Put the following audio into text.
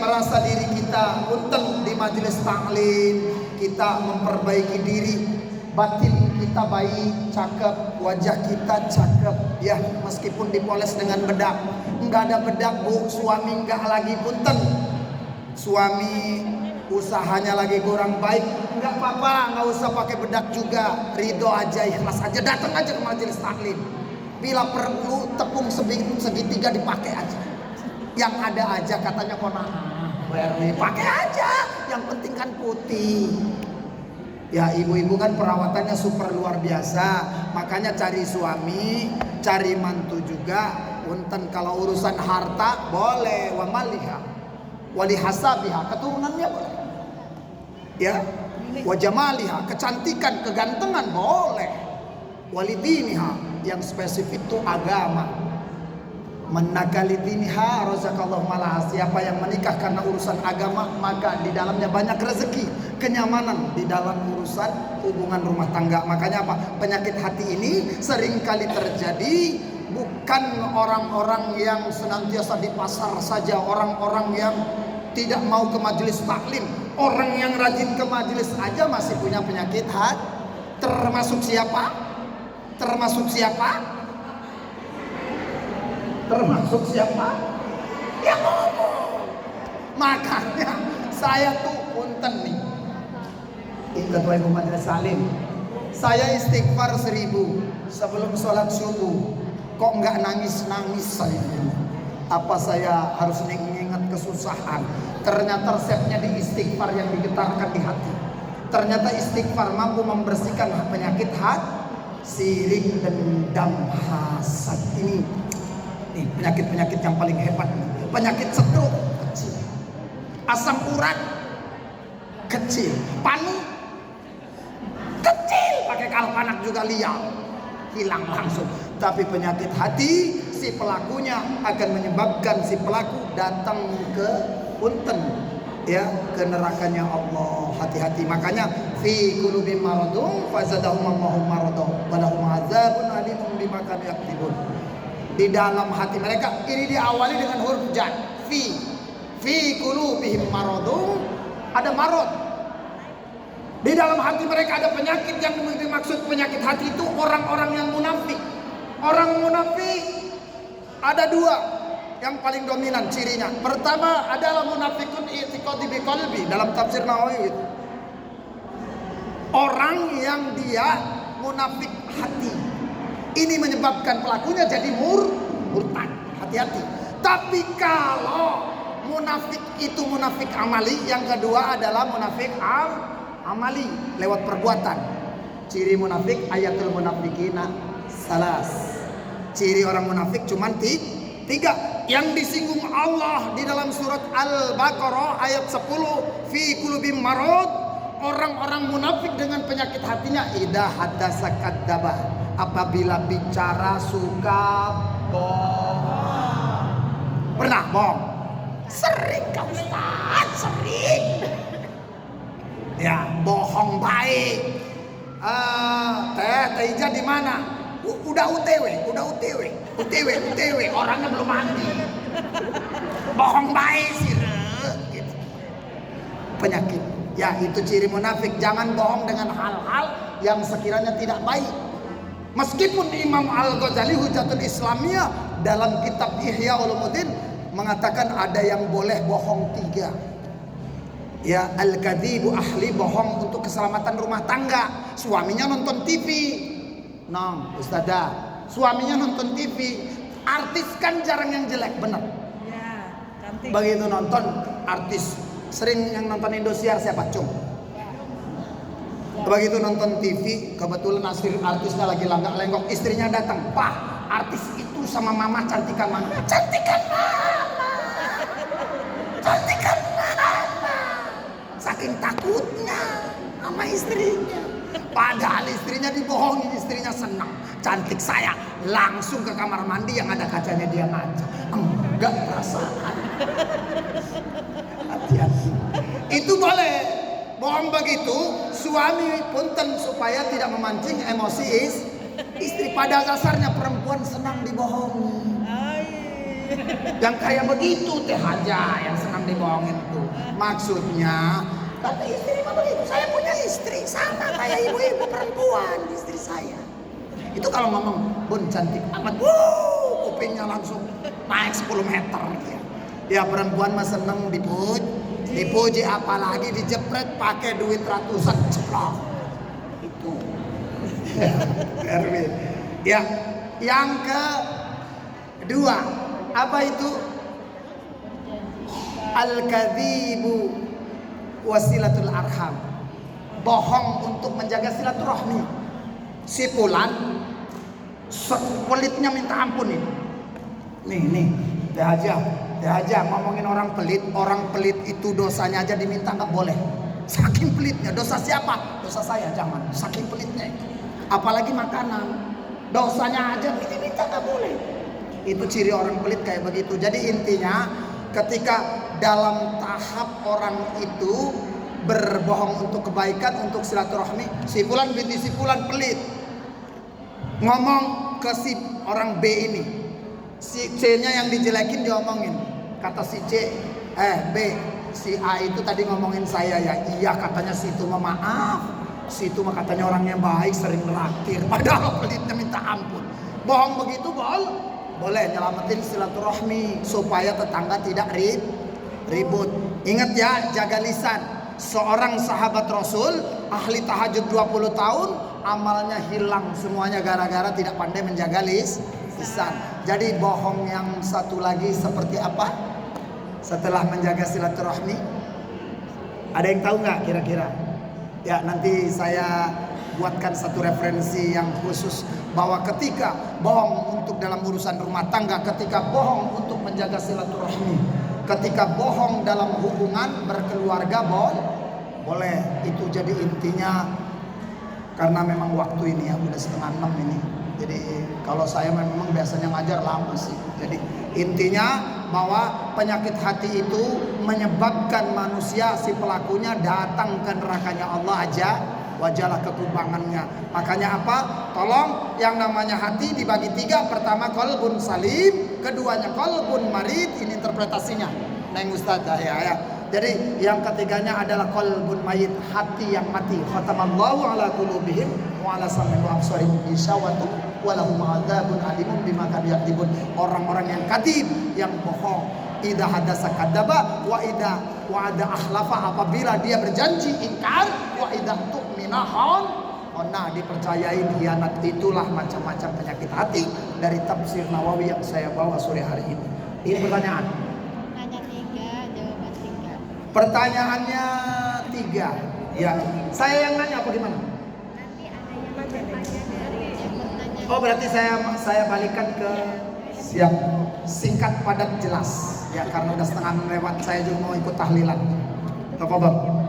merasa diri kita punten di majelis taklim, kita memperbaiki diri, batin kita baik, cakep, wajah kita cakep, ya meskipun dipoles dengan bedak. Enggak ada bedak bu, suami enggak lagi punten, suami usahanya lagi kurang baik, enggak apa-apa, enggak usah pakai bedak juga, ridho aja, ikhlas aja, datang aja ke majelis taklim. Bila perlu tepung segitiga dipakai aja, yang ada aja katanya konangan, pakai aja, yang penting kan putih. Ya ibu-ibu kan perawatannya super luar biasa, makanya cari suami, cari mantu juga. Punten kalau urusan harta boleh, wa maliha, wali hasabiha, keturunannya boleh. Ya, wa jamaliha, kecantikan, kegantengan boleh. Walidiniha, yang spesifik itu agama. Menakalidiniha razakallahu malaha, siapa yang menikah karena urusan agama maka di dalamnya banyak rezeki, kenyamanan di dalam urusan hubungan rumah tangga. Makanya apa? Penyakit hati ini seringkali terjadi bukan orang-orang yang senantiasa di pasar saja, orang-orang yang tidak mau ke majelis taklim, orang yang rajin ke majelis aja masih punya penyakit hati. Termasuk siapa? Termasuk siapa? Termasuk siapa? Yang ngomong. Makanya saya tuh punten nih, ketua ibu majelis salim, saya istighfar 1000 sebelum sholat subuh. Kok nggak nangis-nangis saya? Apa saya harus mengingat kesusahan? Ternyata resepnya di istighfar yang digetarkan di hati. Ternyata istighfar mampu membersihkan penyakit hati, sirik, dendam, hasad. Ini penyakit-penyakit yang paling hebat. Penyakit stroke kecil, asam urat kecil, panu kecil, pakai kalpanak juga liang, hilang langsung. Tapi penyakit hati si pelakunya akan menyebabkan si pelaku datang ke punten, ya, ke nerakanya Allah. Hati-hati. Makanya fi qulubihim maradun fazadahum Allahu maradan wa lahum adzabun alimun bima kanu yaktubun. Di dalam hati mereka, ini diawali dengan huruf jan, fi qulubihim maradun, ada marad. Di dalam hati mereka ada penyakit. Yang dimaksud penyakit hati itu orang-orang yang munafik. Orang munafik ada dua yang paling dominan cirinya. Pertama adalah munafikun i'tiqadi biqalbi, dalam tafsir Nawawi itu. Orang yang dia munafik hati. Ini menyebabkan pelakunya jadi murtad. Hati-hati. Tapi kalau munafik itu munafik amali, yang kedua adalah munafik amali lewat perbuatan. Ciri munafik, ayatul munafikina salas. Ciri orang munafik cuman 3 yang disinggung Allah di dalam surat Al-Baqarah ayat 10, fi qulubihim marad. Orang-orang munafik dengan penyakit hatinya, idza hadatsa kadzdzaba, apabila bicara suka bohong. Pernah bohong? Sering Kak Ustaz, sering. Ya, bohong baik. Teh Ija di mana? Udah UTW, orangnya belum mandi. Bohong baik sih, gitu. Penyakit. Ya, itu ciri munafik. Jangan bohong dengan hal-hal yang sekiranya tidak baik. Meskipun Imam Al-Ghazali Hujjatul Islamiyah dalam kitab Ihya Ulumuddin mengatakan ada yang boleh bohong 3. Ya, al-kadzibu ahli, bohong untuk keselamatan rumah tangga. Suaminya nonton TV. Nah, Ustazah, suaminya nonton TV, artis kan jarang yang jelek, bener? Ya, cantik. Begitu nonton artis, sering yang nonton Indosiar siapa? Cung. Begitu nonton TV, kebetulan artisnya lagi lenggak-lenggok, istrinya datang, Pak, artis itu sama mama cantikan mana? Cantikan mama, cantikan mama. Saking takutnya sama istrinya. Padahal istrinya dibohongin, istrinya senang, cantik saya, langsung ke kamar mandi yang ada kacanya dia ngaca. Enggak perasaan. Hati-hati. Itu boleh. Bohong begitu, suami punten supaya tidak memancing emosi istri. Pada dasarnya perempuan senang dibohongi. Yang kayak begitu teh aja yang senang jangan dibohongin tuh. Maksudnya kata istri mah begitu. Saya punya istri sama kayak ibu-ibu perempuan istri saya. Itu kalau ngomong, Bun cantik amat, kupingnya langsung naik 10 meter dia. Ya perempuan mah seneng dipuji apalagi dijepret pakai duit ratusan ceplok. Itu. Erwin. Ya, yang kedua apa itu? Al-kadzibu wasilatul arham. Bohong untuk menjaga silaturahmi. Si Fulan pelitnya minta ampun nih. Nih, Teh Haja ngomongin orang pelit itu dosanya aja diminta nggak boleh. Saking pelitnya, dosa siapa? Dosa saya, jangan. Saking pelitnya itu. Apalagi makanan, dosanya aja diminta nggak boleh. Itu ciri orang pelit kayak begitu. Jadi intinya ketika dalam tahap orang itu berbohong untuk kebaikan, untuk silaturahmi, si Fulan binti si Fulan pelit. Ngomong ke si orang B ini, si C-nya yang dijelekin diomongin. Kata si C, B, si A itu tadi ngomongin saya ya. Iya katanya si itu mah maaf. Si itu mah katanya orangnya baik, sering neraktir. Padahal pelitnya minta ampun. Bohong begitu boleh nyelamatin silaturahmi supaya tetangga tidak ribut. Ingat ya, jaga lisan. Seorang sahabat Rasul ahli tahajud 20 tahun, amalnya hilang semuanya gara-gara tidak pandai menjaga lisan. Jadi bohong yang satu lagi seperti apa? Setelah menjaga silaturahmi, ada yang tahu nggak kira-kira? Ya nanti saya buatkan satu referensi yang khusus bahwa ketika bohong untuk dalam urusan rumah tangga, ketika bohong untuk menjaga silaturahmi, ketika bohong dalam hubungan berkeluarga boleh. Itu jadi intinya. Karena memang waktu ini ya udah 5:30 ini. Jadi kalau saya memang biasanya ngajar lama sih. Jadi intinya bahwa penyakit hati itu menyebabkan manusia si pelakunya datang ke nerakanya Allah aja, wajalah kekubangannya. Makanya apa? Tolong yang namanya hati dibagi 3. Pertama qalbun salim, keduanya qalbun marid. Ini interpretasinya Neng Ustazah ya. Jadi yang ketiganya adalah qalbun mayit, hati yang mati. Khatamallahu ala qulubihim wa ala sam'ihim wa absarihim ghishawatun wa lahum adzabun alimun bima kanu yaktubun. Orang-orang yang kadib, yang bohong. Idza hadasa kadzaba wa idza wa'ada akhlafa, apabila dia berjanji ingkar, wa idza tu'mina dipercayain khianat. Itulah macam-macam penyakit hati dari tafsir Nawawi yang saya bawa sore hari ini. Ini pertanyaan. Pertanyaannya 3. Ya, saya yang nanya apa gimana? Nanti ada yang bertanya dari pertanyaan. Oh, berarti saya balikan ke siap, singkat padat jelas. Ya, karena udah 5:30 lewat, saya juga mau ikut tahlilan. Tafadhol.